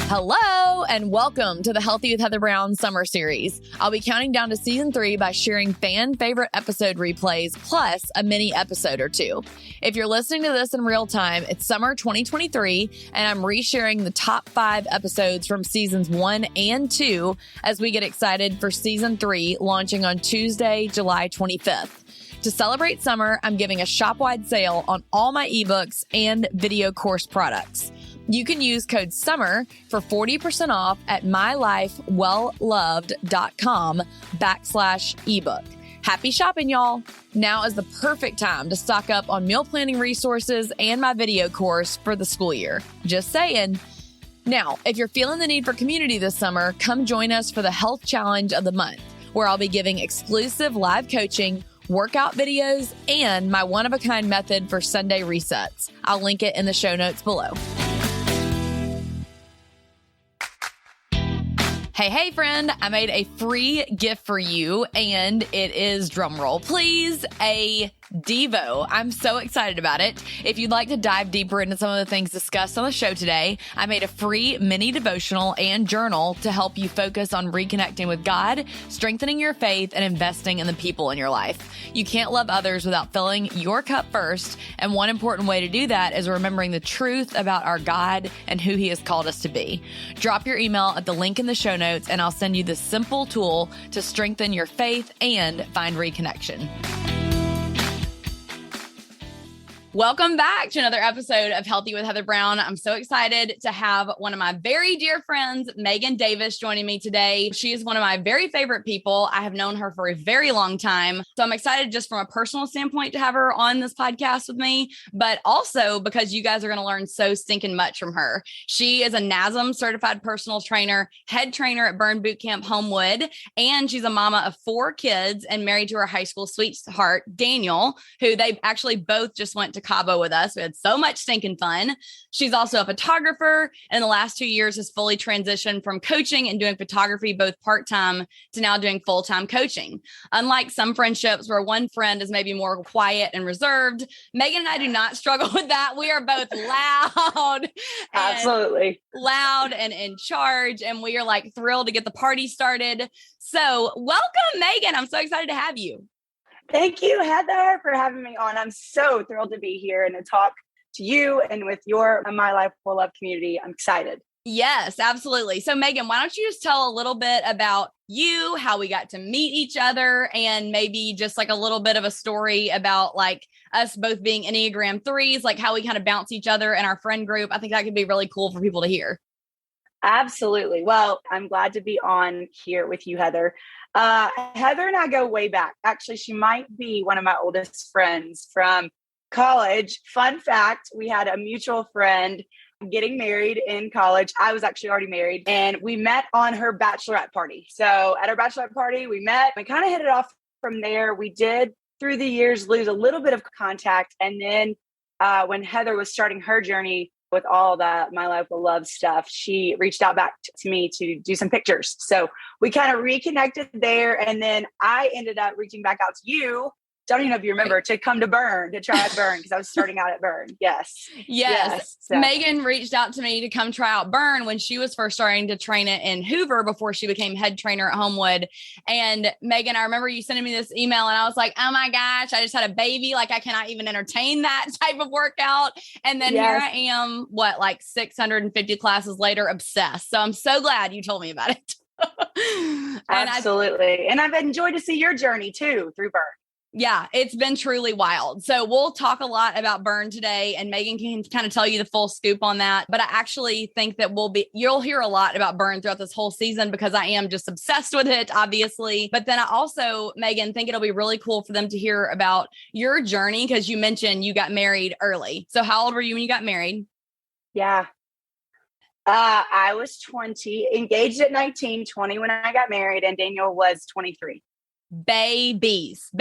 Hello, and welcome to the Healthy with Heather Brown summer series. I'll be counting down to season 3 by sharing fan favorite episode replays plus a mini episode or two. If you're listening to this in real time, it's summer 2023, and I'm resharing the top 5 episodes from seasons 1 and 2 as we get excited for season 3 launching on Tuesday, July 25th. To celebrate summer, I'm giving a shop-wide sale on all my ebooks and video course products. You can use code SUMMER for 40% off at mylifewellloved.com/ebook. Happy shopping, y'all. Now is the perfect time to stock up on meal planning resources and my video course for the school year. Just saying. Now, if you're feeling the need for community this summer, come join us for the Health Challenge of the Month, where I'll be giving exclusive live coaching, workout videos, and my one-of-a-kind method for Sunday resets. I'll link it in the show notes below. Hey, friend, I made a free gift for you, and it is, drumroll please, a Devo. I'm so excited about it. If you'd like to dive deeper into some of the things discussed on the show today, I made a free mini devotional and journal to help you focus on reconnecting with God, strengthening your faith, and investing in the people in your life. You can't love others without filling your cup first, and one important way to do that is remembering the truth about our God and who He has called us to be. Drop your email at the link in the show notes, and I'll send you this simple tool to strengthen your faith and find reconnection. Welcome back to another episode of Healthy with Heather Brown. I'm so excited to have one of my very dear friends, Magen Davis, joining me today. She is one of my very favorite people. I have known her for a very long time. So I'm excited just from a personal standpoint to have her on this podcast with me, but also because you guys are going to learn so stinking much from her. She is a NASM certified personal trainer, head trainer at Burn Bootcamp Homewood, and she's a mama of 4 kids and married to her high school sweetheart, Daniel, who they actually both just went to Cabo with us. We had so much stinking fun. She's also a photographer, and in the last 2 years has fully transitioned from coaching and doing photography both part-time to now doing full-time coaching. Unlike some friendships where one friend is maybe more quiet and reserved, Magen and I do not struggle with that. We are both loud. Absolutely. Loud and in charge, and we are like thrilled to get the party started. So welcome, Magen. I'm so excited to have you. Thank you, Heather, for having me on. I'm so thrilled to be here and to talk to you and with your My Life Well Loved community. I'm excited. Yes, absolutely. So Magen, why don't you just tell a little bit about you, how we got to meet each other, and maybe just like a little bit of a story about like us both being Enneagram 3s, like how we kind of bounce each other in our friend group. I think that could be really cool for people to hear. Absolutely. Well, I'm glad to be on here with you, Heather. Heather and I go way back. Actually, she might be one of my oldest friends from college. Fun fact, we had a mutual friend getting married in college. I was actually already married, and we met on her bachelorette party. So at our bachelorette party, we met. We kind of hit it off from there. We did, through the years, lose a little bit of contact. And then when Heather was starting her journey with all that My Life Will Love stuff, she reached out back to me to do some pictures. So we kind of reconnected there. And then I ended up reaching back out to you. Don't even know if you remember, to come to Burn, to try out Burn, because I was starting out at Burn. Yes. So. Megan reached out to me to come try out Burn when she was first starting to train it in Hoover before she became head trainer at Homewood. And Megan, I remember you sending me this email and I was like, oh my gosh, I just had a baby. Like I cannot even entertain that type of workout. And then Here I am, like 650 classes later, obsessed. So I'm so glad you told me about it. Absolutely. And I've enjoyed to see your journey too through Burn. Yeah, it's been truly wild. So we'll talk a lot about Burn today, and Megan can kind of tell you the full scoop on that. But I actually think that you'll hear a lot about Burn throughout this whole season because I am just obsessed with it, obviously. But then I also, Megan, think it'll be really cool for them to hear about your journey because you mentioned you got married early. So how old were you when you got married? Yeah. I was 20, engaged at 19, 20 when I got married, and Daniel was 23. Babies.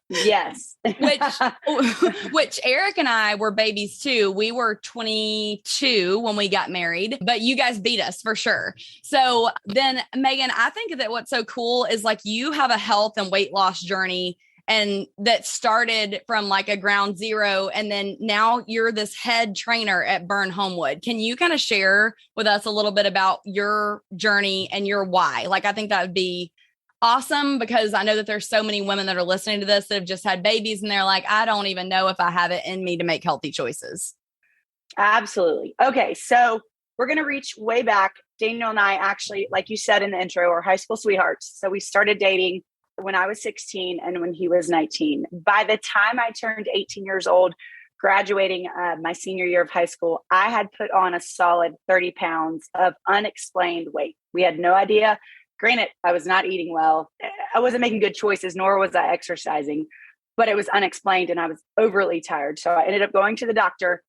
Yes. which Eric and I were babies too. We were 22 when we got married, but you guys beat us for sure. So then Megan, I think that what's so cool is like you have a health and weight loss journey and that started from like a ground zero. And then now you're this head trainer at Burn Homewood. Can you kind of share with us a little bit about your journey and your why? Like, I think that would be awesome, because I know that there's so many women that are listening to this that have just had babies and they're like, I don't even know if I have it in me to make healthy choices. Absolutely. Okay. So we're going to reach way back. Daniel and I actually, like you said in the intro, are high school sweethearts. So we started dating when I was 16 and when he was 19. By the time I turned 18 years old, graduating my senior year of high school, I had put on a solid 30 pounds of unexplained weight. We had no idea. Granted, I was not eating well. I wasn't making good choices, nor was I exercising, but it was unexplained and I was overly tired. So I ended up going to the doctor.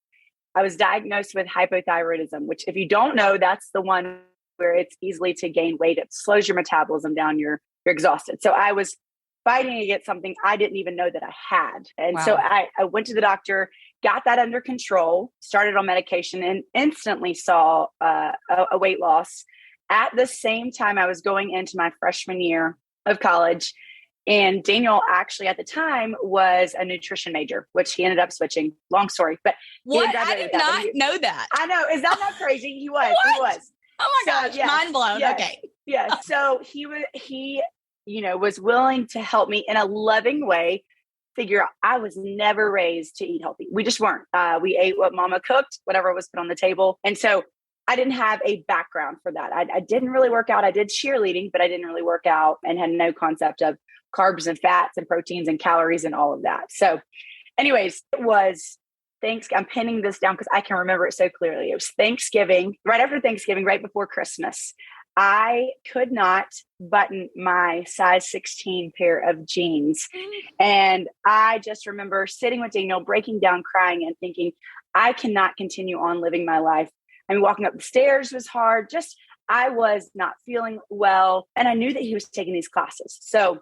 I was diagnosed with hypothyroidism, which, if you don't know, that's the one where it's easily to gain weight. It slows your metabolism down. You're exhausted. So I was fighting against something I didn't even know that I had. And so I went to the doctor, got that under control, started on medication, and instantly saw a weight loss. At the same time, I was going into my freshman year of college. And Daniel actually at the time was a nutrition major, which he ended up switching. Long story, but what? I did not know that. I know. Is that not crazy? He was. What? He was. Oh my gosh. Yes, mind blown. Yes, okay. Yeah. So he was willing to help me in a loving way figure out. I was never raised to eat healthy. We just weren't. We ate what mama cooked, whatever was put on the table. And so I didn't have a background for that. I didn't really work out. I did cheerleading, but I didn't really work out and had no concept of carbs and fats and proteins and calories and all of that. So anyways, it was Thanksgiving. I'm pinning this down because I can remember it so clearly. It was Thanksgiving, right after Thanksgiving, right before Christmas. I could not button my size 16 pair of jeans. And I just remember sitting with Daniel, breaking down, crying, and thinking, I cannot continue on living my life. I mean, walking up the stairs was hard. I was not feeling well. And I knew that he was taking these classes. So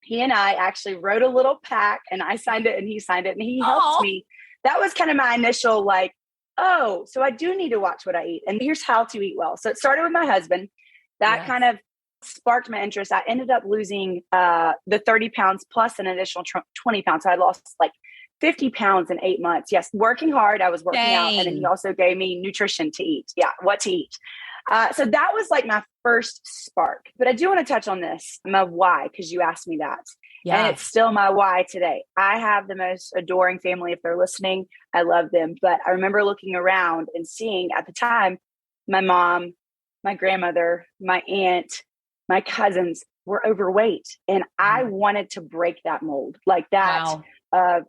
he and I actually wrote a little pack, and I signed it and he signed it and he helped me. That was kind of my initial so I do need to watch what I eat. And here's how to eat well. So it started with my husband. That kind of sparked my interest. I ended up losing the 30 pounds plus an additional 20 pounds. So I lost 50 pounds in 8 months. Yes. Working hard. I was working out. And then he also gave me nutrition to eat. Yeah. What to eat. So that was my first spark. But I do want to touch on this, my why, because you asked me that. Yeah. And it's still my why today. I have the most adoring family. If they're listening, I love them. But I remember looking around and seeing at the time, my mom, my grandmother, my aunt, my cousins were overweight. And I wanted to break that mold like that. Wow.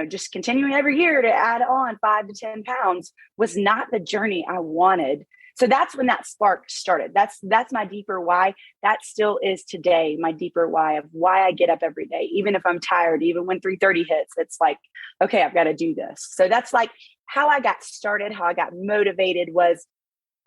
Just continuing every year to add on 5 to 10 pounds was not the journey I wanted. So that's when that spark started. That's my deeper why. That still is today my deeper why of why I get up every day, even if I'm tired, even when 3:30 hits. It's okay, I've got to do this. So that's how I got started, how I got motivated was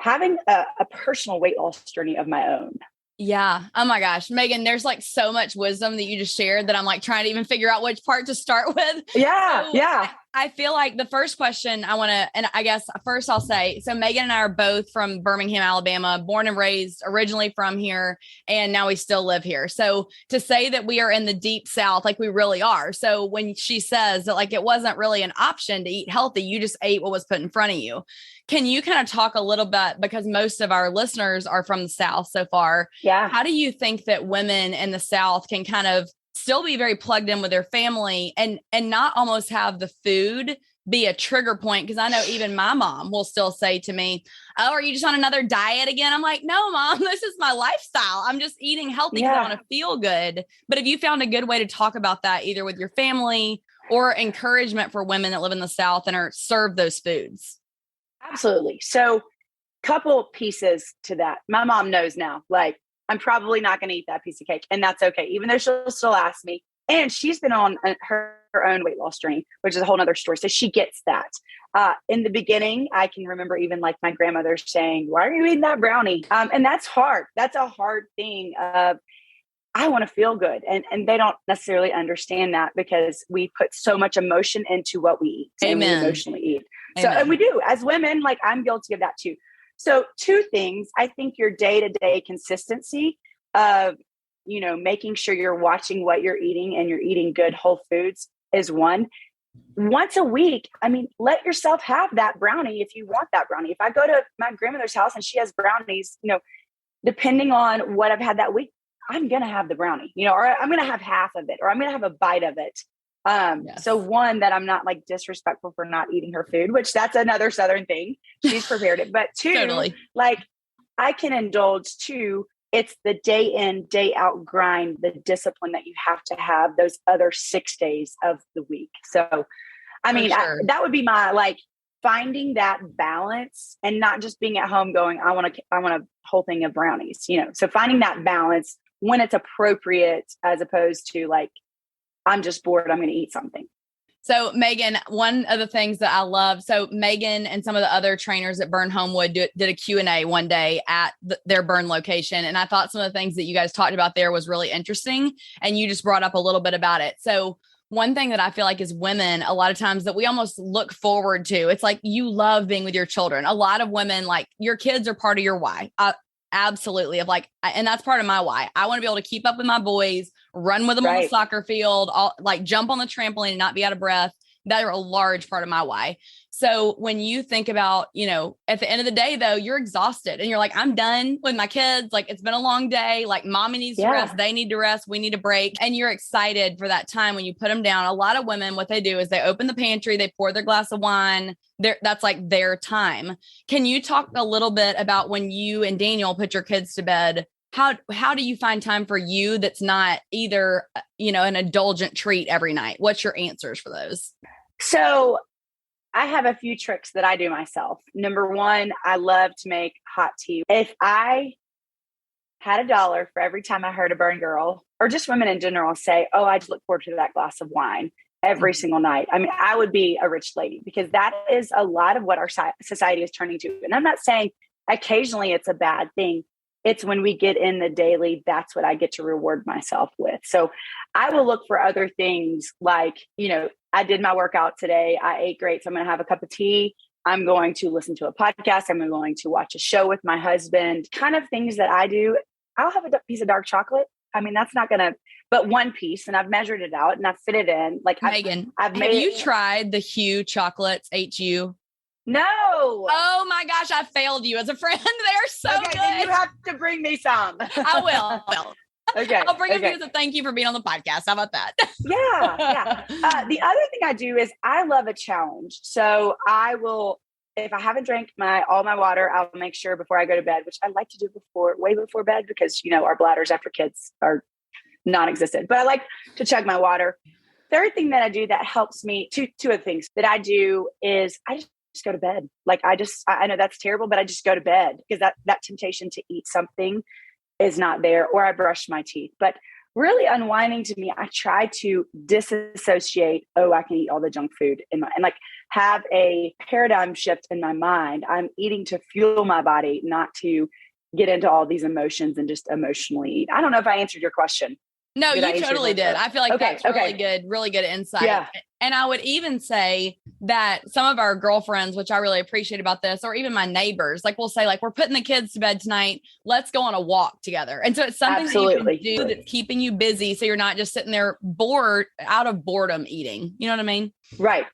having a personal weight loss journey of my own. Yeah. Oh my gosh, Magen, there's so much wisdom that you just shared that I'm trying to even figure out which part to start with. Yeah. So yeah. I feel like the first question I want to, and I guess first I'll say, so Magen and I are both from Birmingham, Alabama, born and raised originally from here. And now we still live here. So to say that we are in the deep South, we really are. So when she says that it wasn't really an option to eat healthy, you just ate what was put in front of you. Can you kind of talk a little bit, because most of our listeners are from the South so far. Yeah. How do you think that women in the South can kind of still be very plugged in with their family and not almost have the food be a trigger point? Because I know even my mom will still say to me, oh, are you just on another diet again? I'm like, no, Mom, this is my lifestyle. I'm just eating healthy because I want to feel good. But have you found a good way to talk about that either with your family or encouragement for women that live in the South and are served those foods? Absolutely. So couple pieces to that. My mom knows now, I'm probably not going to eat that piece of cake, and that's okay. Even though she'll still ask me, and she's been on her own weight loss journey, which is a whole nother story. So she gets that. In the beginning, I can remember even my grandmother saying, why are you eating that brownie? And that's hard. That's a hard thing of, I want to feel good. And they don't necessarily understand that because we put so much emotion into what we eat. Amen. And we emotionally eat. Amen. So, and we do as women, I'm guilty of that too. So 2 things, I think your day-to-day consistency of making sure you're watching what you're eating and you're eating good whole foods is one. Once a week, I mean, let yourself have that brownie if you want that brownie. If I go to my grandmother's house and she has brownies, depending on what I've had that week, I'm going to have the brownie, or I'm going to have half of it, or I'm going to have a bite of it. Yes. So one, that I'm not like disrespectful for not eating her food, which that's another Southern thing. She's prepared it. But two, Totally. like I can indulge too. It's the day in, day out grind, the discipline that you have to have those other 6 days of the week. So, I mean, sure. that would be my like finding that balance and not just being at home going, I want a whole thing of brownies, so finding that balance when it's appropriate, as opposed to like, I'm just bored, I'm going to eat something. So Magen, one of the things that I love, so Magen and some of the other trainers at Burn Homewood did a Q&A one day at their Burn location. And I thought some of the things that you guys talked about there was really interesting. And you just brought up a little bit about it. So one thing that I feel like is women, a lot of times that we almost look forward to, it's like you love being with your children. A lot of women, like your kids are part of your why. Absolutely. And that's part of my why. I want to be able to keep up with my boys, run with them on the soccer field, jump on the trampoline and not be out of breath. That are a large part of my why. So when you think about, at the end of the day, though, you're exhausted and you're like, I'm done with my kids. Like, it's been a long day. Like, mommy needs to rest. They need to rest. We need a break. And you're excited for that time when you put them down. A lot of women, what they do is they open the pantry, they pour their glass of wine. That's like their time. Can you talk a little bit about when you and Daniel put your kids to bed? How do you find time for you that's not either, an indulgent treat every night? What's your answers for those? So I have a few tricks that I do myself. Number one, I love to make hot tea. If I had $1 for every time I heard a Burn girl, or just women in general, say, oh, I just look forward to that glass of wine every single night, I mean, I would be a rich lady, because that is a lot of what our society is turning to. And I'm not saying occasionally it's a bad thing. It's when we get in the daily, that's what I get to reward myself with. So I will look for other things like, I did my workout today. I ate great. So I'm going to have a cup of tea. I'm going to listen to a podcast. I'm going to watch a show with my husband, kind of things that I do. I'll have a piece of dark chocolate. I mean, that's not going to, but one piece, and I've measured it out and I've fit it in. Like Megan, have you tried the Hue chocolates, HU? No. Oh my gosh, I failed you as a friend. They're so good. Then you have to bring me some. I will. Okay. I'll bring them to you as a thank you for being on the podcast. How about that? Yeah. The other thing I do is I love a challenge. So I will, if I haven't drank all my water, I'll make sure before I go to bed, which I like to do way before bed, because, our bladders after kids are non-existent, but I like to chug my water. Third thing that I do that helps me, two of the things that I do is I just go to bed. Like I know that's terrible, but I just go to bed, because that temptation to eat something is not there, or I brush my teeth. But really unwinding to me, I try to disassociate, I can eat all the junk food and like have a paradigm shift in my mind. I'm eating to fuel my body, not to get into all these emotions and just emotionally eat. I don't know if I answered your question. No, you totally did. I feel like that's really good insight. Yeah. And I would even say that some of our girlfriends, which I really appreciate about this, or even my neighbors, like we'll say, like, we're putting the kids to bed tonight. Let's go on a walk together. And so it's something that you can do that's keeping you busy. So you're not just sitting there bored, out of boredom eating. You know what I mean? Right.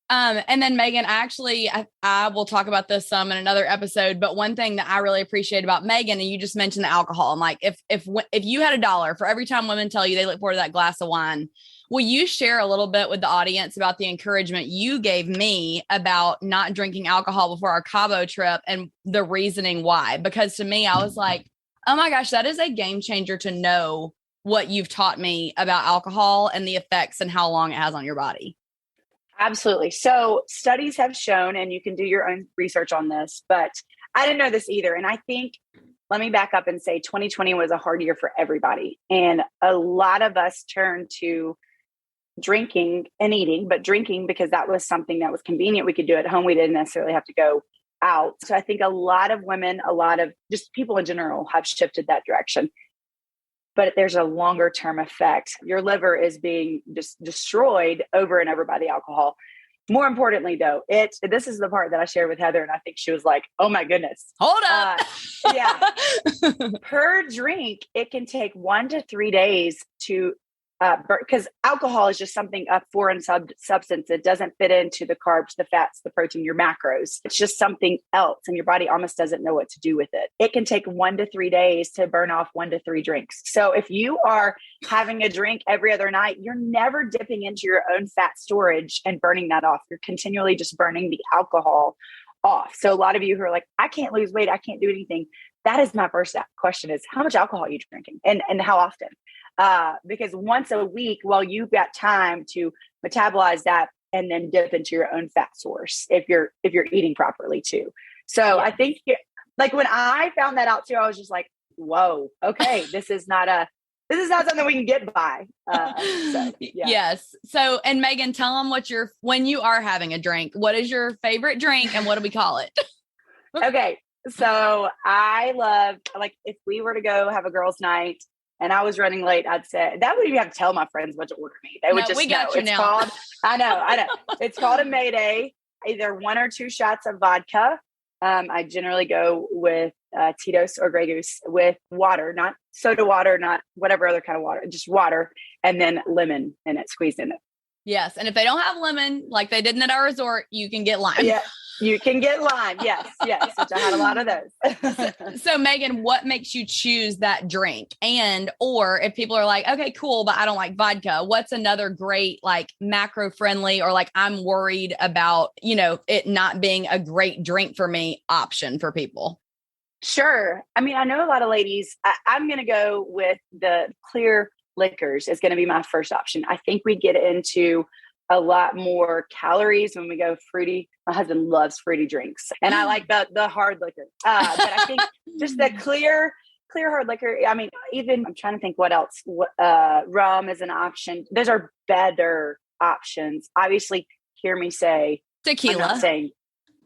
And then Magen, I will talk about this some in another episode, but one thing that I really appreciate about Magen, and you just mentioned the alcohol. I'm like, if you had $1 for every time women tell you they look forward to that glass of wine, will you share a little bit with the audience about the encouragement you gave me about not drinking alcohol before our Cabo trip and the reasoning why? Because to me, I was like, oh my gosh, that is a game changer to know what you've taught me about alcohol and the effects and how long it has on your body. Absolutely. So studies have shown, and you can do your own research on this, but I didn't know this either. And I think, let me back up and say 2020 was a hard year for everybody. And a lot of us turned to drinking and eating, but drinking because that was something that was convenient. We could do it at home. We didn't necessarily have to go out. So I think a lot of women, a lot of just people in general have shifted that direction. But there's a longer term effect. Your liver is being just destroyed over and over by the alcohol. More importantly, though, this is the part that I shared with Heather, and I think she was like, "Oh my goodness, Hold up!" Yeah, per drink, it can take 1 to 3 days to because alcohol is just something, a foreign substance. It doesn't fit into the carbs, the fats, the protein, your macros. It's just something else, and your body almost doesn't know what to do with it. It can take 1 to 3 days to burn off 1 to 3 drinks. So if you are having a drink every other night, you're never dipping into your own fat storage and burning that off. You're continually just burning the alcohol off. So a lot of you who are like, I can't lose weight, I can't do anything. That is my first question is, how much alcohol are you drinking and how often? Because once a week, well, you've got time to metabolize that and then dip into your own fat source if you're eating properly too. So I think like when I found that out too, I was just like, whoa, okay, this is not something we can get by. Yes. So, and Magen, tell them when you are having a drink, what is your favorite drink and what do we call it? Okay. So I love, like, if we were to go have a girls' night and I was running late, I'd say that would even have to tell my friends what to order me. They would just we got know. you It's now. called, I know. It's called a Mayday, either 1 or 2 shots of vodka. I generally go with Tito's or Grey Goose with water, not soda water, not whatever other kind of water, just water, and then lemon in it, squeezed in it. Yes. And if they don't have lemon, like they didn't at our resort, you can get lime. Yeah, you can get lime. Yes, which I had a lot of those. So Magen, what makes you choose that drink? Or if people are like, okay, cool, but I don't like vodka, what's another great, like macro friendly, or like I'm worried about, it not being a great drink for me option for people? Sure. I mean, I know a lot of ladies, I'm going to go with the clear liquors is going to be my first option. I think we get into a lot more calories when we go fruity. My husband loves fruity drinks and I like the hard liquor. But I think just the clear hard liquor. I mean, even I'm trying to think what else. Rum is an option. Those are better options. Obviously, hear me say tequila. I'm not saying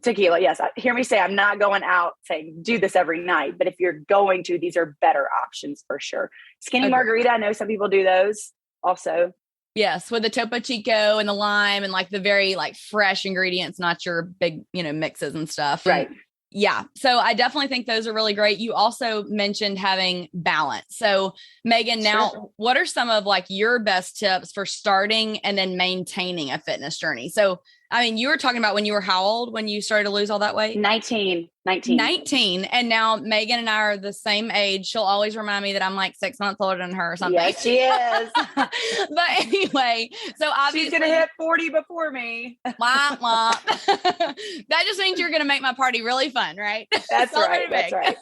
tequila. Yes. Hear me say, I'm not going out saying do this every night, but if you're going to, these are better options for sure. Skinny margarita. I know some people do those also. Yes. With the Topo Chico and the lime and like the very like fresh ingredients, not your big, mixes and stuff. Right. Yeah. So I definitely think those are really great. You also mentioned having balance. So Magen, now what are some of like your best tips for starting and then maintaining a fitness journey? So, I mean, you were talking about when you were how old when you started to lose all that weight? 19. And now Magen and I are the same age. She'll always remind me that I'm like 6 months older than her or something. Yes, she is. But anyway, so obviously she's going to hit 40 before me. Wah, wah. That just means you're going to make my party really fun, right? That's right. That's right.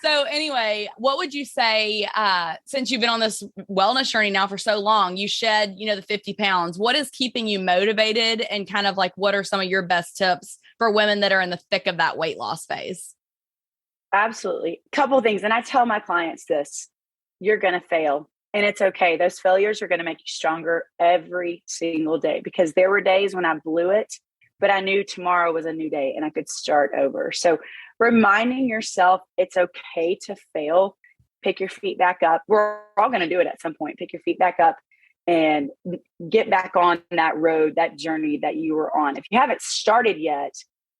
So anyway, what would you say, since you've been on this wellness journey now for so long, you shed, the 50 pounds, what is keeping you motivated and kind of like, what are some of your best tips for women that are in the thick of that weight loss phase? Absolutely. Couple of things. And I tell my clients this, you're going to fail and it's okay. Those failures are going to make you stronger every single day, because there were days when I blew it, but I knew tomorrow was a new day and I could start over. So reminding yourself it's okay to fail, pick your feet back up. We're all going to do it at some point. Pick your feet back up and get back on that road, that journey that you were on. If you haven't started yet,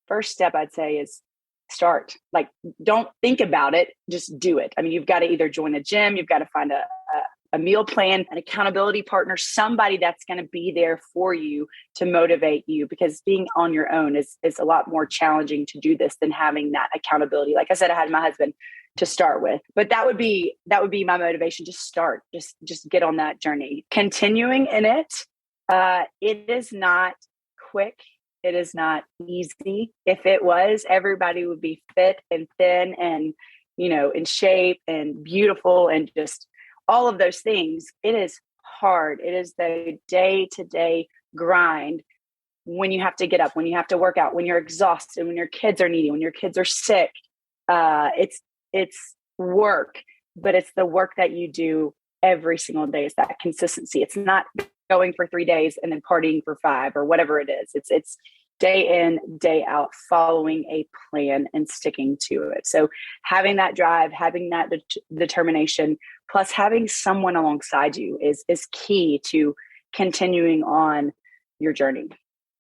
first step I'd say is start. Like, don't think about it, just do it. I mean, you've got to either join a gym, you've got to find a meal plan, an accountability partner, somebody that's going to be there for you to motivate you, because being on your own is a lot more challenging to do this than having that accountability. Like I said, I had my husband to start with, but that would be my motivation. Just start, just get on that journey, continuing in it. It is not quick. It is not easy. If it was, everybody would be fit and thin and, in shape and beautiful and just all of those things. It is hard. It is the day-to-day grind when you have to get up, when you have to work out, when you're exhausted, when your kids are needy, when your kids are sick. It's work, but it's the work that you do every single day. It's that consistency. It's not going for 3 days and then partying for 5 or whatever it is. It's day in, day out, following a plan and sticking to it. So having that drive, having that determination, plus having someone alongside you is key to continuing on your journey.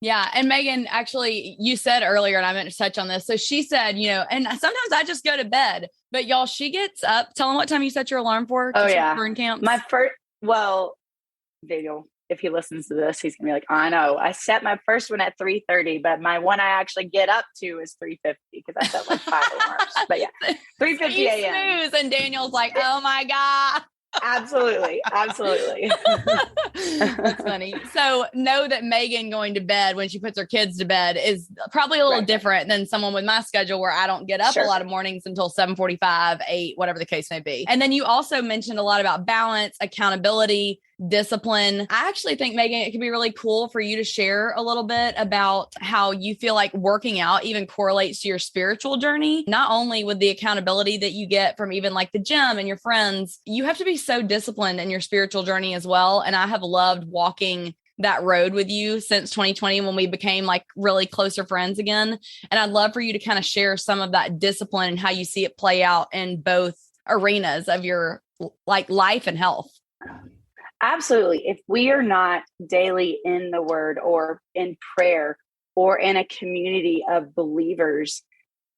Yeah. And Magen, actually, you said earlier, and I meant to touch on this. So she said, and sometimes I just go to bed, but y'all, she gets up. Tell them what time you set your alarm for. Oh to yeah. burn camps. Daniel, if he listens to this, he's gonna be like, I know. I set my first one at 3:30, but my one I actually get up to is 3:50 because I set like 5 alarms. But yeah, 3:50 a.m. Snooze, and Daniel's like, oh my God. Absolutely. That's funny. So know that Magen going to bed when she puts her kids to bed is probably a little different than someone with my schedule where I don't get up a lot of mornings until 7:45, 8, whatever the case may be. And then you also mentioned a lot about balance, accountability, discipline. I actually think, Magen, it could be really cool for you to share a little bit about how you feel like working out even correlates to your spiritual journey, not only with the accountability that you get from even like the gym and your friends. You have to be so disciplined in your spiritual journey as well. And I have loved walking that road with you since 2020 when we became like really closer friends again. And I'd love for you to kind of share some of that discipline and how you see it play out in both arenas of your like life and health. Absolutely. If we are not daily in the word or in prayer or in a community of believers,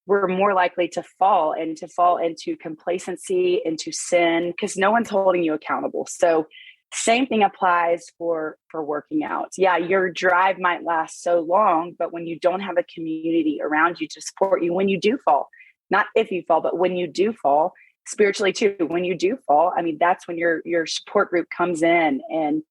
we're more likely to fall into complacency, into sin, because no one's holding you accountable. So same thing applies for working out. Yeah, your drive might last so long, but when you don't have a community around you to support you when you do fall, not if you fall, but when you do fall, spiritually too, when you do fall, I mean, that's when your support group comes in and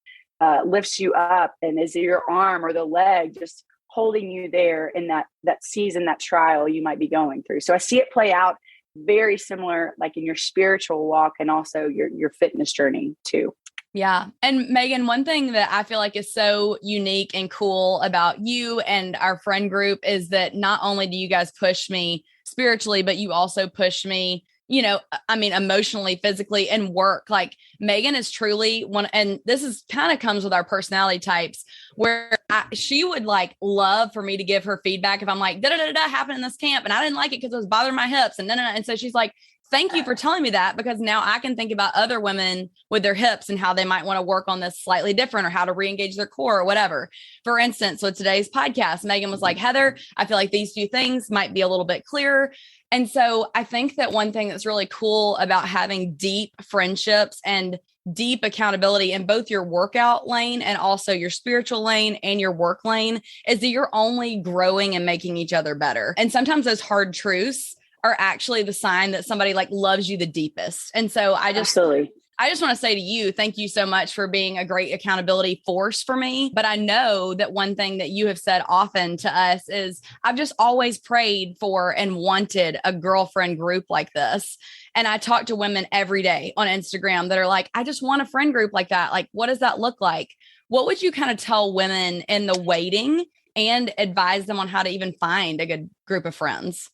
lifts you up, and is it your arm or the leg just holding you there in that season, that trial you might be going through. So I see it play out very similar, like in your spiritual walk and also your fitness journey too. Yeah. And Magen, one thing that I feel like is so unique and cool about you and our friend group is that not only do you guys push me spiritually, but you also push me, emotionally, physically, and work. Like Magen is truly one, and this is kind of comes with our personality types, where she would like love for me to give her feedback if I'm like, happened in this camp, and I didn't like it because it was bothering my hips, and so she's like, thank you for telling me that, because now I can think about other women with their hips and how they might want to work on this slightly different, or how to re-engage their core or whatever. For instance, with today's podcast, Magen was like, Heather, I feel like these two things might be a little bit clearer. And so I think that one thing that's really cool about having deep friendships and deep accountability in both your workout lane and also your spiritual lane and your work lane is that you're only growing and making each other better. And sometimes those hard truths are actually the sign that somebody like loves you the deepest. And so I just want to say to you, thank you so much for being a great accountability force for me. But I know that one thing that you have said often to us is I've just always prayed for and wanted a girlfriend group like this. And I talk to women every day on Instagram that are like, I just want a friend group like that. Like, what does that look like? What would you kind of tell women in the waiting and advise them on how to even find a good group of friends?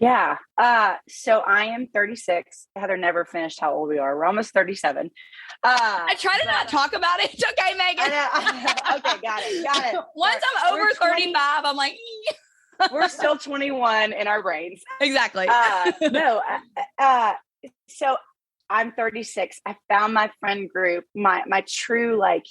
Yeah. So I am 36. Heather never finished how old we are. We're almost 37. I try to not talk about it. It's okay, Magen. Okay, got it. Once I'm over 35, I'm like, we're still 21 in our brains. Exactly. So I'm 36. I found my friend group, my true, like,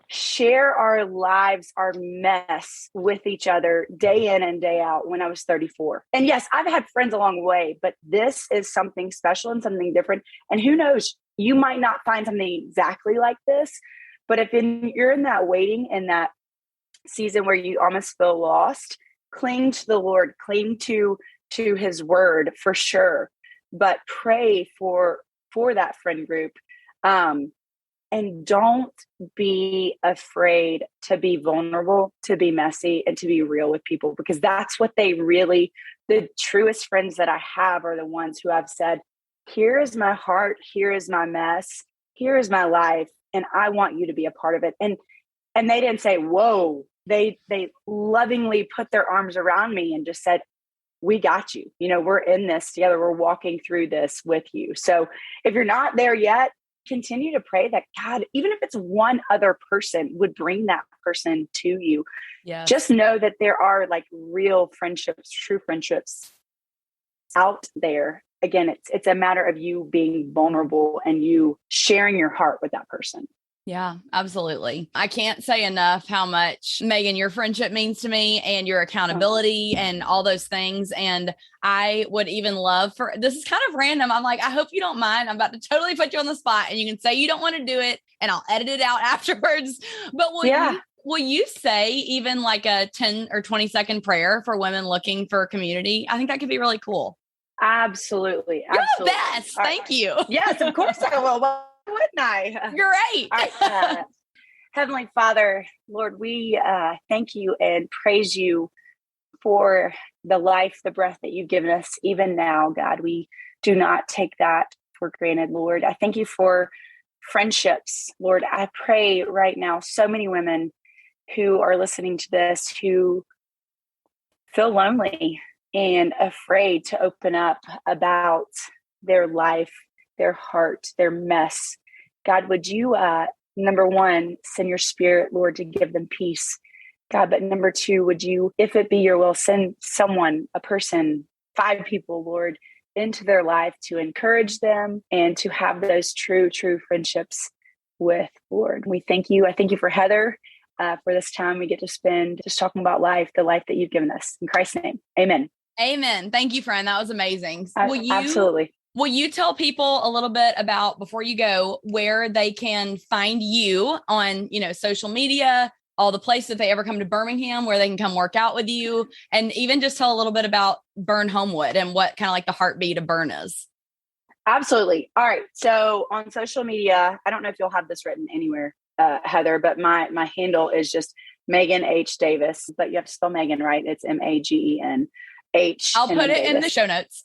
share our lives, our mess with each other day in and day out when I was 34. And yes, I've had friends along the way, but this is something special and something different. And who knows, you might not find something exactly like this, but if you're in that waiting, in that season where you almost feel lost, cling to the Lord, cling to his word for sure, but pray for that friend group. And don't be afraid to be vulnerable, to be messy, and to be real with people, because that's what the truest friends that I have are the ones who have said, here is my heart, here is my mess, here is my life, and I want you to be a part of it. And they didn't say, whoa, they lovingly put their arms around me and just said, we got you. We're in this together. We're walking through this with you. So if you're not there yet, continue to pray that God, even if it's one other person, would bring that person to you. Yes. Just know that there are like real friendships, true friendships out there. Again, it's a matter of you being vulnerable and you sharing your heart with that person. Yeah, absolutely. I can't say enough how much, Magen, your friendship means to me and your accountability and all those things. And I would even love for, this is kind of random. I'm like, I hope you don't mind. I'm about to totally put you on the spot and you can say you don't want to do it and I'll edit it out afterwards. But will you say even like a 10 or 20-second prayer for women looking for a community? I think that could be really cool. Absolutely. You're Absolutely. the best. Thank you. Yes, of course I will. Why wouldn't I? Great. All right. Heavenly Father, Lord, we thank you and praise you for the life, the breath that you've given us even now, God. We do not take that for granted, Lord. I thank you for friendships, Lord. I pray right now, so many women who are listening to this who feel lonely and afraid to open up about their life, their heart, their mess. God, would you, number one, send your spirit, Lord, to give them peace. God, but number two, would you, if it be your will, send someone, a person, 5 people, Lord, into their life to encourage them and to have those true friendships with, Lord. We thank you. I thank you for Heather, for this time we get to spend just talking about life, the life that you've given us. In Christ's name, amen. Amen. Thank you, friend. That was amazing. Absolutely. Will you tell people a little bit about, before you go, where they can find you on, social media, all the places if they ever come to Birmingham, where they can come work out with you, and even just tell a little bit about Burn Homewood and what kind of like the heartbeat of Burn is? Absolutely. All right. So on social media, I don't know if you'll have this written anywhere, Heather, but my handle is just Magen H. Davis, but you have to spell Megan, right? It's Magen H. I'll put it in the show notes.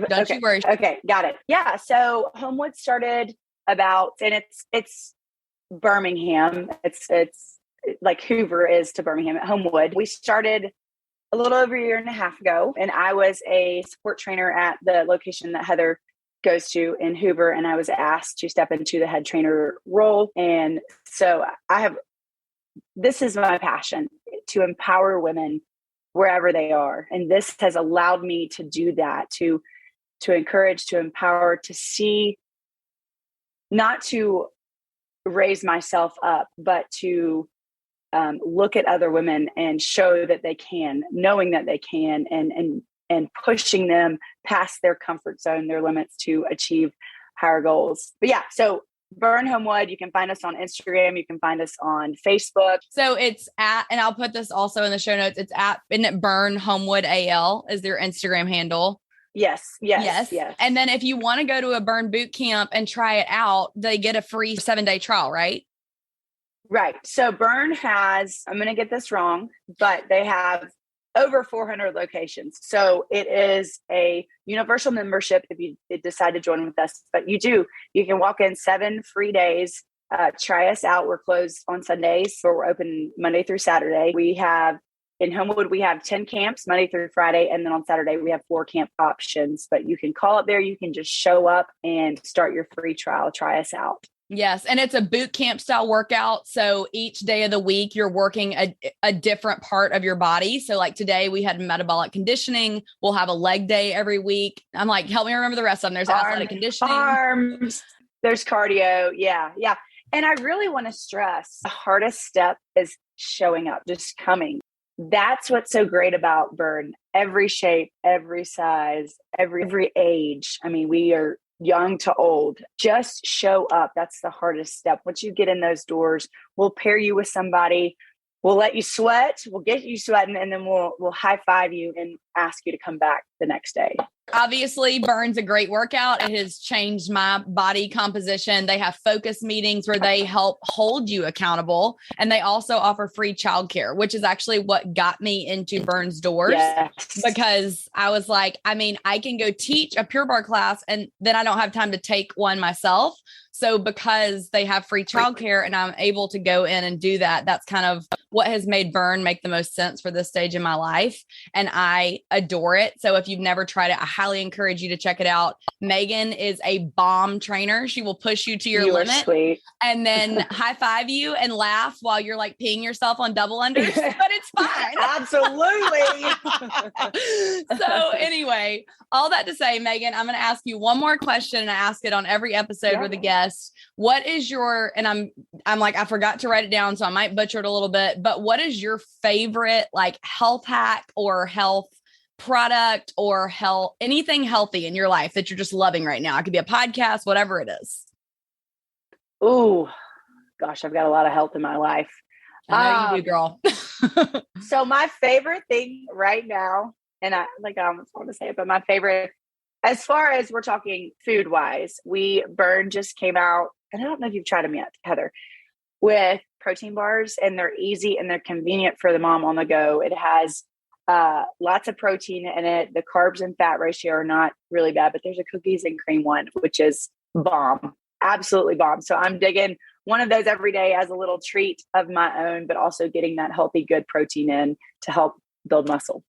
Don't you worry. Okay. Got it. Yeah. So Homewood started about, and it's Birmingham. It's like Hoover is to Birmingham. At Homewood, we started a little over a year and a half ago, and I was a support trainer at the location that Heather goes to in Hoover, and I was asked to step into the head trainer role. And so this is my passion, to empower women wherever they are. And this has allowed me to do that, to encourage, to empower, to see, not to raise myself up, but to look at other women and show that they can, knowing that they can, and pushing them past their comfort zone, their limits, to achieve higher goals. But yeah, so Burn Homewood, you can find us on Instagram. You can find us on Facebook. So it's at, and I'll put this also in the show notes. It's at, isn't it Burn Homewood AL is their Instagram handle? Yes. And then if you want to go to a Burn Bootcamp and try it out, they get a free 7-day trial, right? Right. So Burn has, I'm going to get this wrong, but they have over 400 locations. So it is a universal membership if you decide to join with us. But you can walk in 7 free days, try us out. We're closed on Sundays, so we're open Monday through Saturday. In Homewood, we have 10 camps Monday through Friday. And then on Saturday, we have 4 camp options. But you can call up there. You can just show up and start your free trial. Try us out. Yes. And it's a boot camp style workout. So each day of the week, you're working a different part of your body. So like today we had metabolic conditioning. We'll have a leg day every week. I'm like, help me remember the rest of them. There's athletic conditioning. Arms. There's cardio. Yeah. And I really want to stress the hardest step is showing up, just coming. That's what's so great about Burn. Every shape, every size, every age. I mean, we are young to old. Just show up. That's the hardest step. Once you get in those doors, we'll pair you with somebody. We'll let you sweat. We'll get you sweating, and then we'll high five you and ask you to come back the next day. Obviously, Burn's a great workout. It has changed my body composition. They have focus meetings where they help hold you accountable. And they also offer free childcare, which is actually what got me into Burn's doors. Yes. Because I was like, I can go teach a Pure Barre class and then I don't have time to take one myself. So because they have free childcare and I'm able to go in and do that, that's kind of what has made Burn make the most sense for this stage in my life. And I adore it. So if you've never tried it, I highly encourage you to check it out. Megan is a bomb trainer. She will push you to your limit. Sweet. And then high five you and laugh while you're like peeing yourself on double unders, but it's fine. Absolutely. So anyway, all that to say, Megan, I'm going to ask you one more question, and I ask it on every episode with a guest. What is your, and I'm like, I forgot to write it down, so I might butcher it a little bit, but what is your favorite like health hack or health product or anything healthy in your life that you're just loving right now? It could be a podcast, whatever it is. Oh, gosh, I've got a lot of health in my life. I know you do, girl. So my favorite thing right now, and I almost want to say it, but my favorite, as far as we're talking food wise, Burn just came out, and I don't know if you've tried them yet, Heather, with protein bars, and they're easy and they're convenient for the mom on the go. It has lots of protein in it. The carbs and fat ratio are not really bad, but there's a cookies and cream one, which is bomb, absolutely bomb. So I'm digging one of those every day as a little treat of my own, but also getting that healthy, good protein in to help build muscle.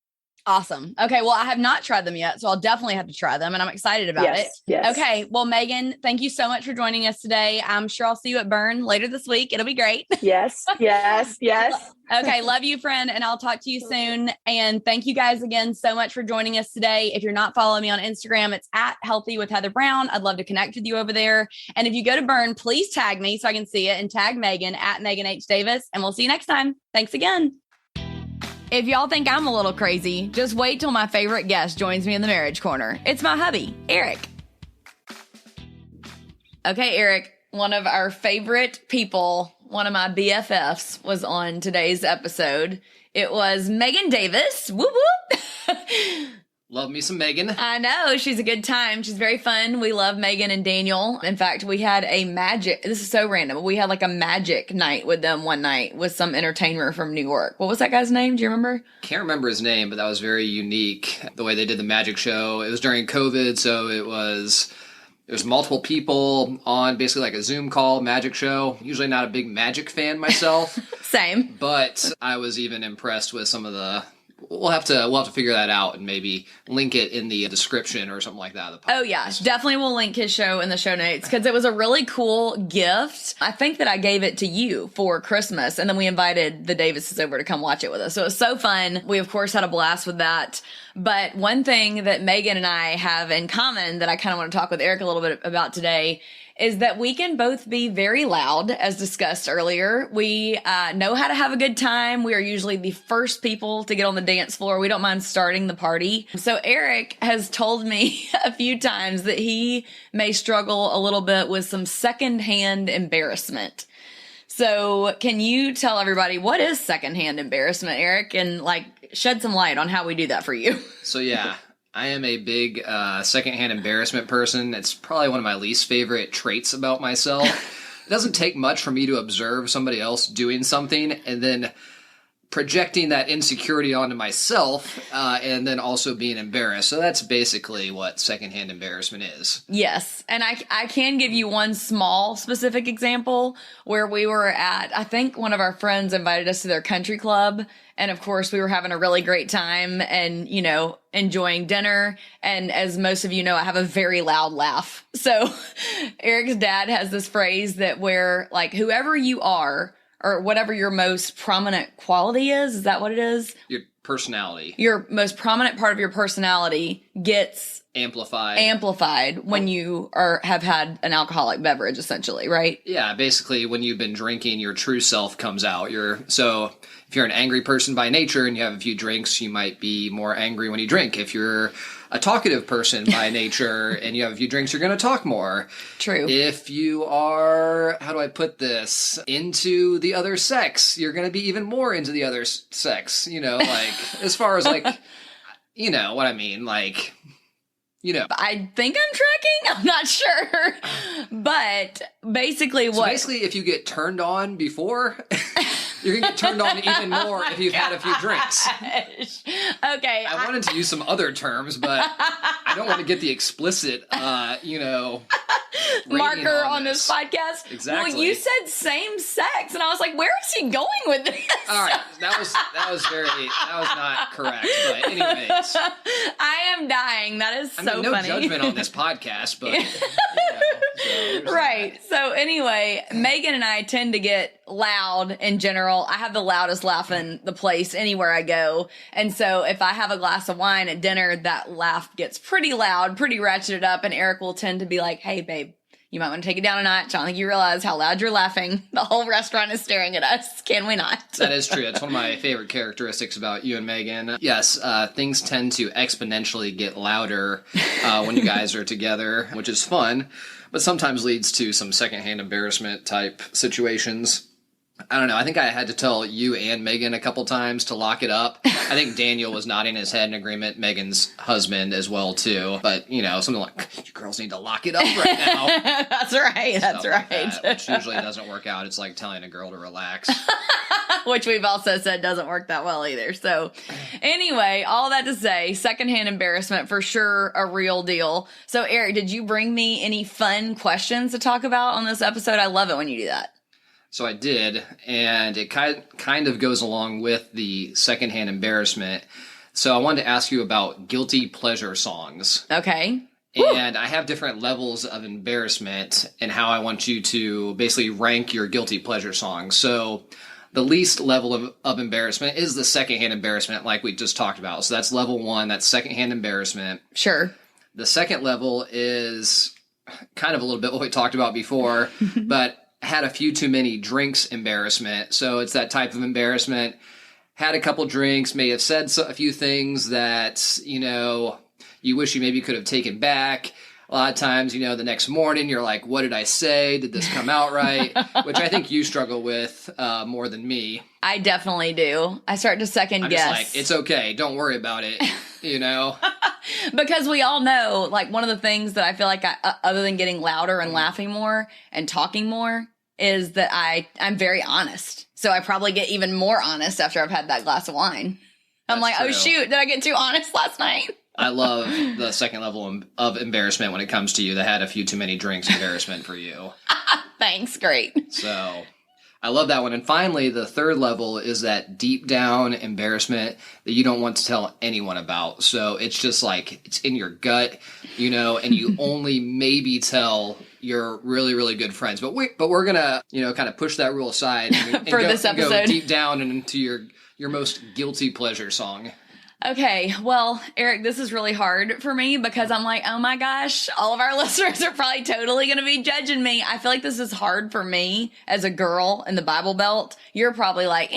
Awesome. Okay. Well, I have not tried them yet, so I'll definitely have to try them, and I'm excited about it. Yes. Okay. Well, Megan, thank you so much for joining us today. I'm sure I'll see you at Burn later this week. It'll be great. Yes. Okay. Love you, friend. And I'll talk to you soon. And thank you guys again so much for joining us today. If you're not following me on Instagram, it's at Healthy with Heather Brown. I'd love to connect with you over there. And if you go to Burn, please tag me so I can see it, and tag Megan at Magen H. Davis. And we'll see you next time. Thanks again. If y'all think I'm a little crazy, just wait till my favorite guest joins me in the marriage corner. It's my hubby, Eric. Okay, Eric, one of our favorite people, one of my BFFs, was on today's episode. It was Magen Davis. Whoop, whoop. Love me some Megan. I know. She's a good time. She's very fun. We love Megan and Daniel. In fact, we had this is so random. We had like a magic night with them one night with some entertainer from New York. What was that guy's name? Do you remember? Can't remember his name, but that was very unique. The way they did the magic show. It was during COVID, so there's multiple people on basically like a Zoom call magic show. Usually not a big magic fan myself. Same. But I was even impressed with some of the. We'll have to figure that out and maybe link it in the description or something like that. Oh yeah, definitely we'll link his show in the show notes because it was a really cool gift. I think that I gave it to you for Christmas, and then we invited the Davises over to come watch it with us. So it was so fun. We of course had a blast with that. But one thing that Megan and I have in common that I kind of want to talk with Eric a little bit about today is that we can both be very loud, as discussed earlier. We know how to have a good time. We are usually the first people to get on the dance floor. We don't mind starting the party. So Eric has told me a few times that he may struggle a little bit with some secondhand embarrassment. So can you tell everybody what is secondhand embarrassment, Eric, and like shed some light on how we do that for you? So yeah. I am a big secondhand embarrassment person. It's probably one of my least favorite traits about myself. It doesn't take much for me to observe somebody else doing something and then projecting that insecurity onto myself and then also being embarrassed. So that's basically what secondhand embarrassment is. Yes. And I can give you one small specific example where we were at, I think one of our friends invited us to their country club. And of course, we were having a really great time and, you know, enjoying dinner. And as most of you know, I have a very loud laugh. So Eric's dad has this phrase that where like whoever you are or whatever your most prominent quality is that what it is? Your personality. Your most prominent part of your personality gets amplified when you have had an alcoholic beverage, essentially, right? Yeah, basically when you've been drinking, your true self comes out. So if you're an angry person by nature and you have a few drinks, you might be more angry when you drink. If you're a talkative person by nature and you have a few drinks, you're going to talk more. True. If you are, how do I put this, into the other sex, you're going to be even more into the other sex, you know, like as far as like, you know what I mean, like, you know. I think I'm tracking. I'm not sure. But basically if you get turned on before, you're going to get turned on even more if you've had a few drinks. Okay. I wanted to use some other terms, but I don't want to get the explicit, you know. marker on this podcast. Exactly. Well, you said same sex, and I was like, where is he going with this? All right, that was not correct. But anyways, I am dying. That is so no funny. judgment on this podcast, but right. So anyway, Magen and I tend to get loud in general. I have the loudest laugh in the place anywhere I go. And so if I have a glass of wine at dinner, that laugh gets pretty loud, pretty ratcheted up. And Eric will tend to be like, hey, babe, you might want to take it down a notch. I don't think you realize how loud you're laughing. The whole restaurant is staring at us. Can we not? That is true. That's one of my favorite characteristics about you and Megan. Yes, things tend to exponentially get louder when you guys are together, which is fun, but sometimes leads to some secondhand embarrassment type situations. I don't know. I think I had to tell you and Megan a couple times to lock it up. I think Daniel was nodding his head in agreement, Megan's husband as well, too. But, you know, something like, you girls need to lock it up right now. That's right. That's right. Like that, which usually doesn't work out. It's like telling a girl to relax. Which we've also said doesn't work that well either. So anyway, all that to say, secondhand embarrassment for sure, a real deal. So Eric, did you bring me any fun questions to talk about on this episode? I love it when you do that. So I did, and it kind of goes along with the secondhand embarrassment. So I wanted to ask you about guilty pleasure songs. Okay. And I have different levels of embarrassment and how I want you to basically rank your guilty pleasure songs. So the least level of embarrassment is the secondhand embarrassment like we just talked about. So that's level 1, that's secondhand embarrassment. Sure. The second level is kind of a little bit what we talked about before, but had a few too many drinks embarrassment. So it's that type of embarrassment. Had a couple drinks, may have said a few things that, you know, you wish you maybe could have taken back. A lot of times, you know, the next morning you're like, what did I say? Did this come out right? Which I think you struggle with more than me. I definitely do. I start to second guess. Just like, it's okay. Don't worry about it. You know? Because we all know, like, one of the things that I feel like other than getting louder and laughing more and talking more is that I'm very honest. So I probably get even more honest after I've had that glass of wine. I'm like, oh shoot, did I get too honest last night? I love the second level of embarrassment when it comes to you that had a few too many drinks embarrassment for you. Thanks, great. So I love that one. And finally, the third level is that deep down embarrassment that you don't want to tell anyone about. So it's just like, it's in your gut, you know, and you only maybe tell your really, really good friends. But we're going to, you know, kind of push that rule aside and for this episode. Go deep down and into your most guilty pleasure song. Okay, well, Eric, this is really hard for me because I'm like, oh my gosh, all of our listeners are probably totally going to be judging me. I feel like this is hard for me as a girl in the Bible Belt. You're probably like,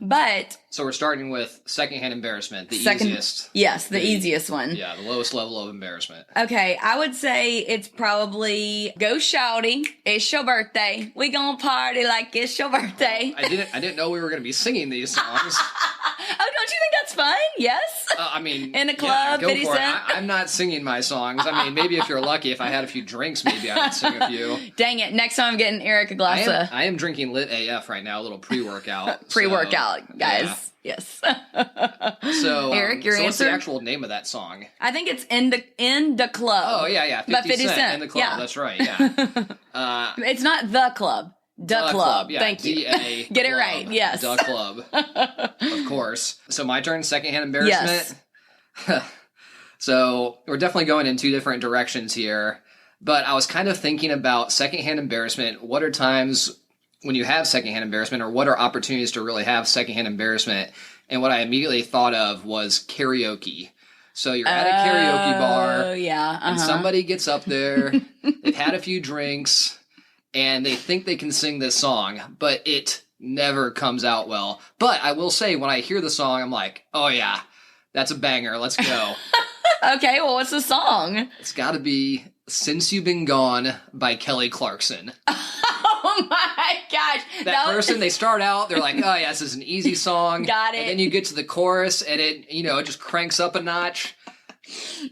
but... So we're starting with secondhand embarrassment, the easiest. Yes, the easiest one. Yeah, the lowest level of embarrassment. Okay, I would say it's probably Go Shouty, it's your birthday. We gonna party like it's your birthday. I didn't know we were going to be singing these songs. Oh, don't you think that's fun? Yes? I mean... In a club, yeah, 50 Cent? I'm not singing my songs. I mean, maybe if you're lucky, if I had a few drinks, maybe I would sing a few. Dang it, next time I'm getting Eric a glass of... I am drinking Lit AF right now, a little pre-workout. Pre-workout, guys. Yeah. Yes. So, Eric, your answer? What's the actual name of that song? I think it's in the Club. Oh, yeah. 50 Cent. In the Club, yeah. That's right, yeah. It's not The Club. The Club. Yeah, Thank you. D-A Get it Club. right, yes. The Club. Of course. So my turn, secondhand embarrassment? Yes. So we're definitely going in two different directions here. But I was kind of thinking about secondhand embarrassment. What are times when you have secondhand embarrassment, or what are opportunities to really have secondhand embarrassment? And what I immediately thought of was karaoke. So you're at a karaoke bar, and somebody gets up there, they've had a few drinks, and they think they can sing this song, but it never comes out well. But I will say, when I hear the song, I'm like, oh yeah, that's a banger, let's go. Okay, well, what's the song? It's got to be Since You've Been Gone by Kelly Clarkson. Oh my gosh. That person, they start out, they're like, oh yeah, this is an easy song. Got it. And then you get to the chorus and it, you know, it just cranks up a notch.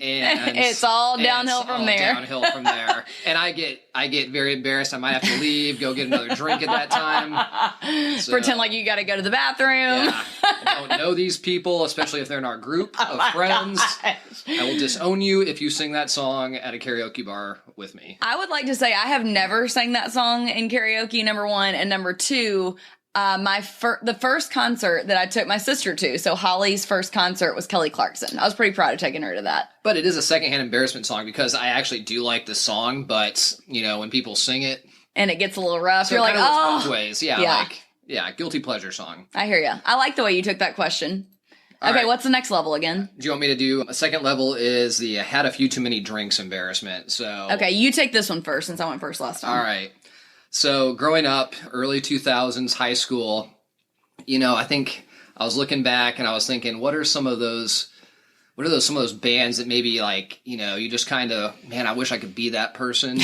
And it's all downhill from there. Downhill from there. And I get very embarrassed. I might have to leave, go get another drink at that time. So, pretend like you got to go to the bathroom. Yeah. I don't know these people, especially if they're in our group of friends. Gosh. I will disown you if you sing that song at a karaoke bar with me. I would like to say I have never sang that song in karaoke, number one. And number two, the first concert that I took my sister to, so Holly's first concert was Kelly Clarkson. I was pretty proud of taking her to that. But it is a secondhand embarrassment song because I actually do like the song, but when people sing it and it gets a little rough, so you're like, oh, both ways. Yeah, guilty pleasure song. I hear you. I like the way you took that question. All okay, right. What's the next level again? Do you want me to do a second level? Is the had a few too many drinks embarrassment. So okay, you take this one first since I went first last time. All right. So growing up, early 2000s, high school, I think I was looking back and I was thinking, what are some of those bands that maybe you just kind of, man, I wish I could be that person.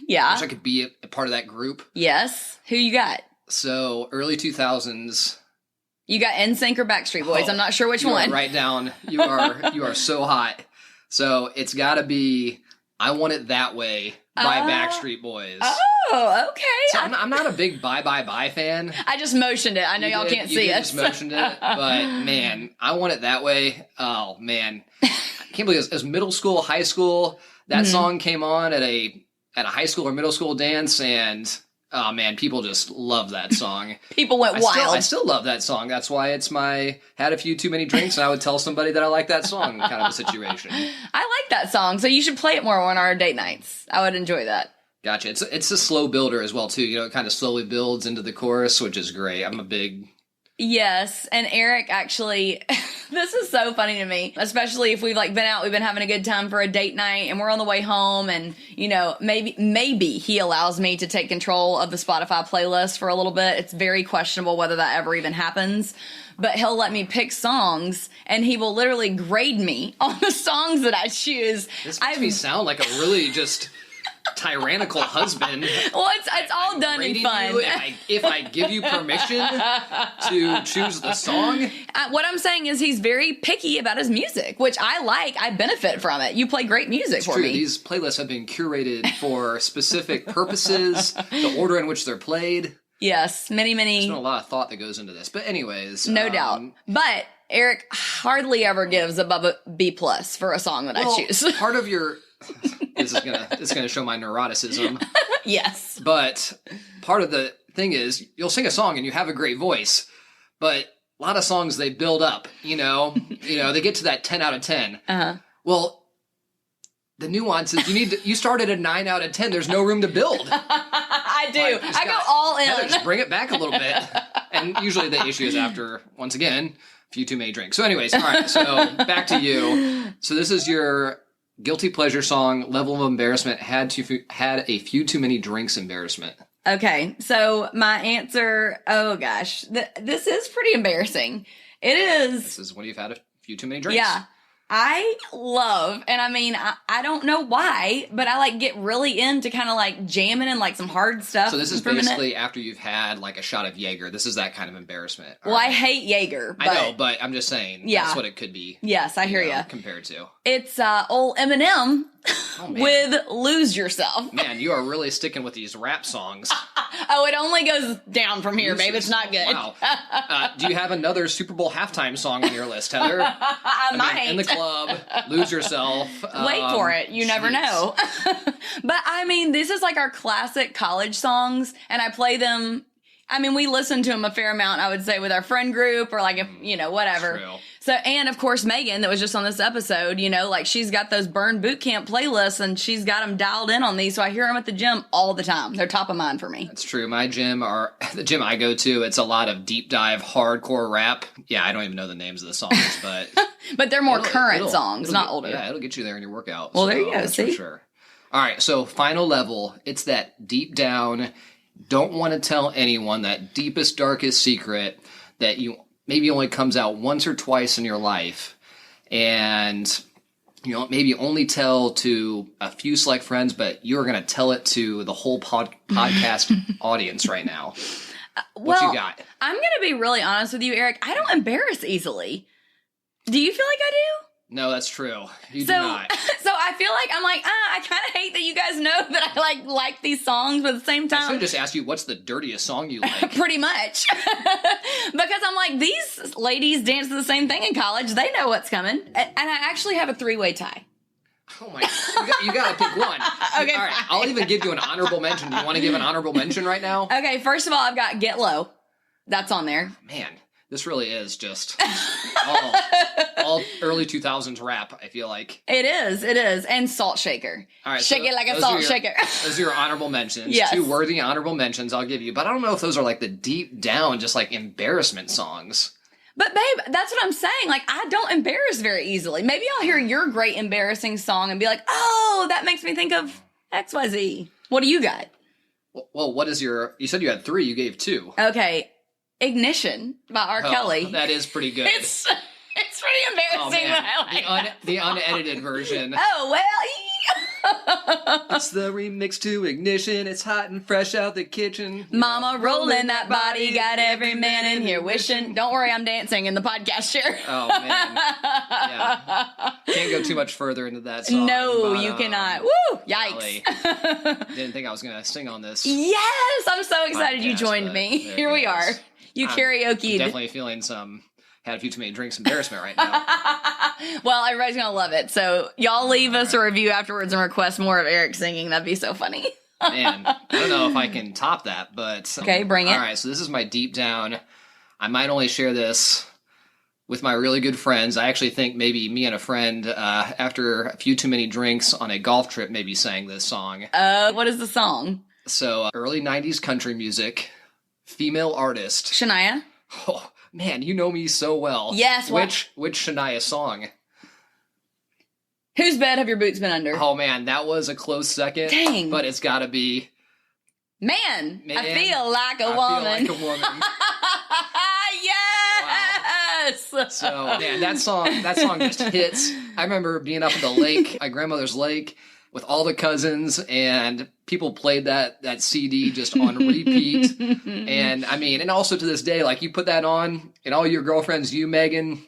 Yeah. I wish I could be a part of that group. Yes. Who you got? So early 2000s. You got NSYNC or Backstreet Boys. I'm not sure which one. Right down. You are so hot. So it's got to be I Want It That Way by Backstreet Boys. Oh, okay. So I'm not a big Bye Bye Bye fan. I just motioned it. I know y'all can't see us. Just motioned it, but man, I Want It That Way. Oh man, I can't believe it was middle school, high school. That song came on at a high school or middle school dance, and oh man, people just love that song. People went wild. I still love that song. That's why it's my had a few too many drinks, and I would tell somebody that I like that song kind of a situation. I like that song, so you should play it more on our date nights. I would enjoy that. Gotcha. It's a slow builder as well too. It kind of slowly builds into the chorus, which is great. I'm a big Yes, and Eric actually, this is so funny to me, especially if we've been out, we've been having a good time for a date night and we're on the way home and, maybe he allows me to take control of the Spotify playlist for a little bit. It's very questionable whether that ever even happens, but he'll let me pick songs and he will literally grade me on the songs that I choose. This makes me sound like a really just tyrannical husband. Well, it's all done in fun. If I give you permission to choose the song. What I'm saying is he's very picky about his music, which I like. I benefit from it. You play great music for me. These playlists have been curated for specific purposes, the order in which they're played. Yes, many. There's been a lot of thought that goes into this. But anyways. No doubt. But Eric hardly ever gives above a B+ for a song that I choose. Part of your... This is gonna show my neuroticism. Yes. But part of the thing is you'll sing a song and you have a great voice, but a lot of songs they build up, they get to that 10 out of 10. Uh-huh. Well, the nuance is you start at a 9 out of 10. There's no room to build. I do. I go all in. Heather, just bring it back a little bit. And usually the issue is after, once again, a few too many drinks. So anyways, all right, so back to you. So this is your guilty pleasure song, level of embarrassment, had a few too many drinks embarrassment. Okay, so my answer, oh gosh, this is pretty embarrassing. It is. This is when you've had a few too many drinks. Yeah. I love, and I mean, I don't know why, but I get really into kind of jamming and some hard stuff. So this is basically after you've had a shot of Jaeger. This is that kind of embarrassment. Well, right. I hate Jaeger. I know, but I'm just saying that's what it could be. Yes, I hear you. Compared to. It's old Eminem with Lose Yourself. Man, you are really sticking with these rap songs. Oh, it only goes down from here, babe. It's not good. Wow. Do you have another Super Bowl halftime song on your list, Heather? I might. In the club, Lose Yourself. Wait for it. You never know. But I mean, this is our classic college songs, and I play them. I mean, we listen to them a fair amount, I would say, with our friend group or whatever. True. So, and of course, Megan, that was just on this episode, she's got those Burn Bootcamp playlists and she's got them dialed in on these. So I hear them at the gym all the time. They're top of mind for me. That's true. My gym the gym I go to, it's a lot of deep dive hardcore rap. Yeah, I don't even know the names of the songs, but. But they're more current songs, not older. Yeah, it'll get you there in your workout. Well, there you go. See? For sure. All right. So final level, it's that deep down, don't want to tell anyone, that deepest, darkest secret that you maybe only comes out once or twice in your life, and maybe only tell to a few select friends, but you're going to tell it to the whole podcast audience right now. What you got? I'm going to be really honest with you, Eric. I don't embarrass easily. Do you feel like I do? No, that's true. You So, do not. so I feel like I'm like, I kind of hate that you guys know that I like these songs, but at the same I should time, have just asked you, what's the dirtiest song you like? pretty much, because I'm like, these ladies dance to the same thing in college. They know what's coming, and I actually have a 3-way tie. Oh my God. You got to pick one. Okay, All right. fine. I'll even give you an honorable mention. Do you want to give an honorable mention right now? Okay, first of all, I've got Get Low. That's on there. Man, this really is just all early 2000s rap, I feel like. It is. And Salt Shaker. All right, Shake so it like a those salt are your- shaker. Those are your honorable mentions. Yes. 2 worthy honorable mentions I'll give you. But I don't know if those are like the deep down, just like embarrassment songs. But babe, that's what I'm saying. Like, I don't embarrass very easily. Maybe I'll hear your great embarrassing song and be like, oh, that makes me think of XYZ. What do you got? Well, what is your... You said you had 3. You gave 2. Okay. Ignition by R. Kelly. That is pretty good. It's pretty embarrassing, but I like The unedited version. Oh, well. It's the remix to Ignition. It's hot and fresh out the kitchen. Mama rolling that body, got every man in here wishing. Don't worry, I'm dancing in the podcast chair. Oh, man. Yeah. Can't go too much further into that song. No, but, you cannot. Woo! golly. Yikes. Didn't think I was going to sing on this. Yes, I'm so excited you podcast, joined but me. there Here it we are. is. You I'm karaoke'd. Definitely feeling had a few too many drinks embarrassment right now. Well, everybody's going to love it. So y'all leave us a review afterwards and request more of Eric singing. That'd be so funny. Man, I don't know if I can top that, but... Okay, bring it. All right, so this is my deep down. I might only share this with my really good friends. I actually think maybe me and a friend, after a few too many drinks on a golf trip, maybe sang this song. What is the song? So, early 90s country music, female artist. Shania? Oh, man, you know me so well. Yes. Which Shania song? Whose bed have your boots been under? Oh, man, that was a close second. Dang. But it's got to be... Man, I Man, feel like a I woman. feel like a woman. Yes. So, man, that song just hits. I remember being up at the lake, my grandmother's lake, with all the cousins, and people played that CD just on repeat. And I mean, and also to this day, like you put that on, and all your girlfriends, you, Megan,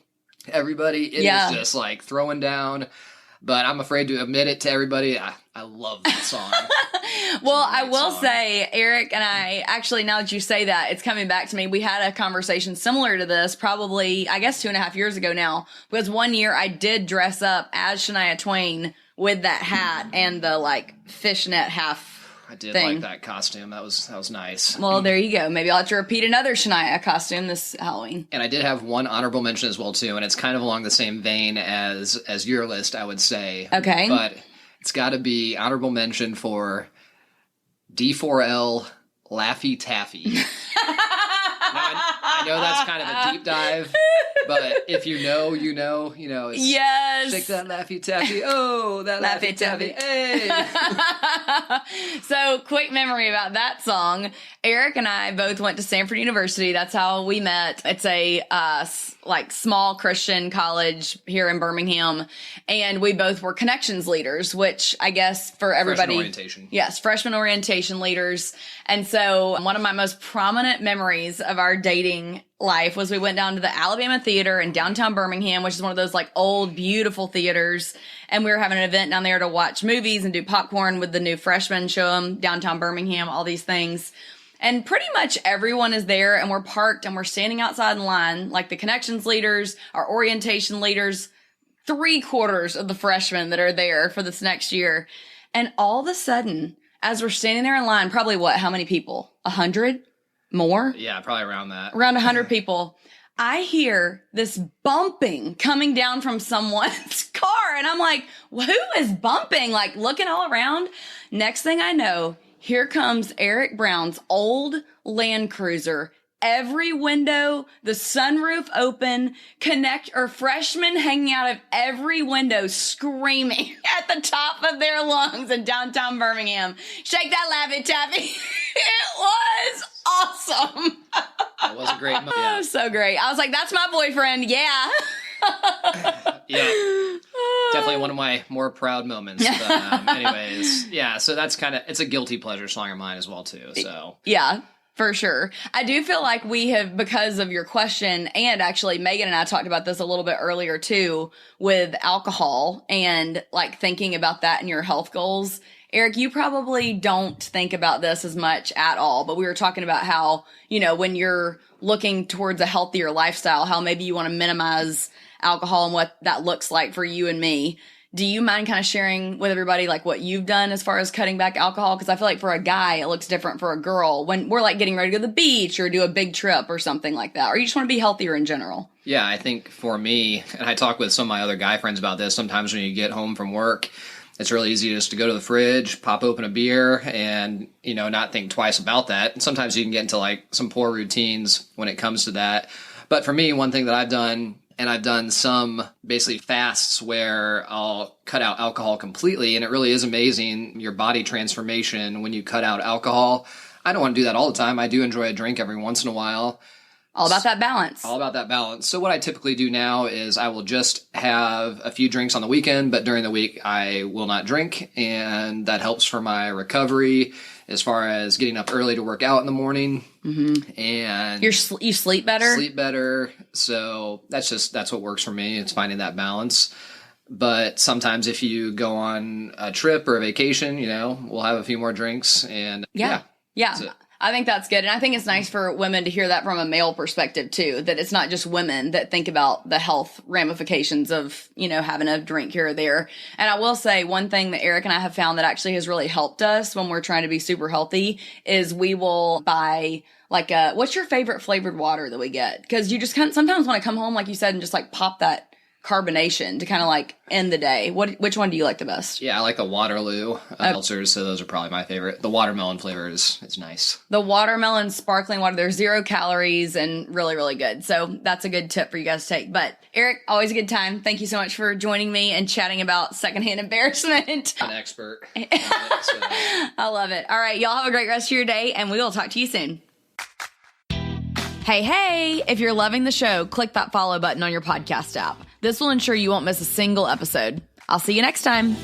everybody, it is just like throwing down. But I'm afraid to admit it to everybody. I love that song. Well, I will say, Eric and I, actually, now that you say that, it's coming back to me. We had a conversation similar to this probably, I guess, 2.5 years ago now. Because one year I did dress up as Shania Twain with that hat and the like fishnet half I did thing. like that costume. That was nice. Well, there you go. Maybe I'll have to repeat another Shania costume this Halloween. And I did have one honorable mention as well too, and it's kind of along the same vein as your list, I would say. Okay. But it's got to be honorable mention for D4L Laffy Taffy. Now, I know that's kind of a deep dive, but if you know, you know. It's Yes. Shake that Laffy Taffy. Oh, that Laffy Taffy. Hey. So, quick memory about that song. Eric and I both went to Stanford University. That's how we met. It's a small Christian college here in Birmingham, and we both were connections leaders, which I guess for everybody, Freshman orientation. Yes, freshman orientation leaders. And so, one of my most prominent memories of our dating life was we went down to the Alabama Theater in downtown Birmingham, which is one of those like old, beautiful theaters. And we were having an event down there to watch movies and do popcorn with the new freshmen, show them downtown Birmingham, all these things. And pretty much everyone is there, and we're parked and we're standing outside in line, like the connections leaders, our orientation leaders, 3/4 of the freshmen that are there for this next year. And all of a sudden, as we're standing there in line, probably how many people? 100? More? Yeah, probably around that. Around 100 people. I hear this bumping coming down from someone's car, and I'm like, who is bumping? Like, looking all around. Next thing I know, here comes Eric Brown's old Land Cruiser. Every window, the sunroof open, freshmen hanging out of every window screaming at the top of their lungs in downtown Birmingham. Shake that Laffy Taffy. It was awesome. That was a great moment. Oh, Yeah. so great. I was like, that's my boyfriend. Yeah. Yeah. Definitely one of my more proud moments. But, anyways, yeah, so that's it's a guilty pleasure song of mine as well, too. So, Yeah. For sure. I do feel like we have, because of your question, and actually Magen and I talked about this a little bit earlier too, with alcohol and like thinking about that in your health goals. Eric, you probably don't think about this as much at all, but we were talking about how, you know, when you're looking towards a healthier lifestyle, how maybe you want to minimize alcohol and what that looks like for you and me. Do you mind kind of sharing with everybody like what you've done as far as cutting back alcohol? Because I feel like for a guy, it looks different for a girl when we're like getting ready to go to the beach or do a big trip or something like that. Or you just want to be healthier in general. Yeah, I think for me, and I talk with some of my other guy friends about this, sometimes when you get home from work, it's really easy just to go to the fridge, pop open a beer, and, you know, not think twice about that. And sometimes you can get into like some poor routines when it comes to that. But for me, one thing that I've done, and I've done some basically fasts where I'll cut out alcohol completely. And it really is amazing, your body transformation when you cut out alcohol. I don't want to do that all the time. I do enjoy a drink every once in a while. All about that balance. All about that balance. So what I typically do now is I will just have a few drinks on the weekend, but during the week I will not drink. And that helps for my recovery as far as getting up early to work out in the morning. Mm-hmm. And you sleep better? Sleep better. So that's what works for me. It's finding that balance. But sometimes if you go on a trip or a vacation, you know, we'll have a few more drinks and yeah. I think that's good. And I think it's nice for women to hear that from a male perspective too, that it's not just women that think about the health ramifications of, you know, having a drink here or there. And I will say one thing that Eric and I have found that actually has really helped us when we're trying to be super healthy is we will buy like what's your favorite flavored water that we get? Because you just sometimes want to come home, like you said, and just like pop that carbonation to kind of like end the day. Which one do you like the best? Yeah, I like the Waterloo seltzers, so those are probably my favorite. The watermelon flavor is nice. The watermelon sparkling water, there's 0 calories and really, really good. So that's a good tip for you guys to take. But Eric, always a good time. Thank you so much for joining me and chatting about secondhand embarrassment. An expert. I love it. All right, y'all have a great rest of your day and we will talk to you soon. Hey, if you're loving the show, click that follow button on your podcast app. This will ensure you won't miss a single episode. I'll see you next time.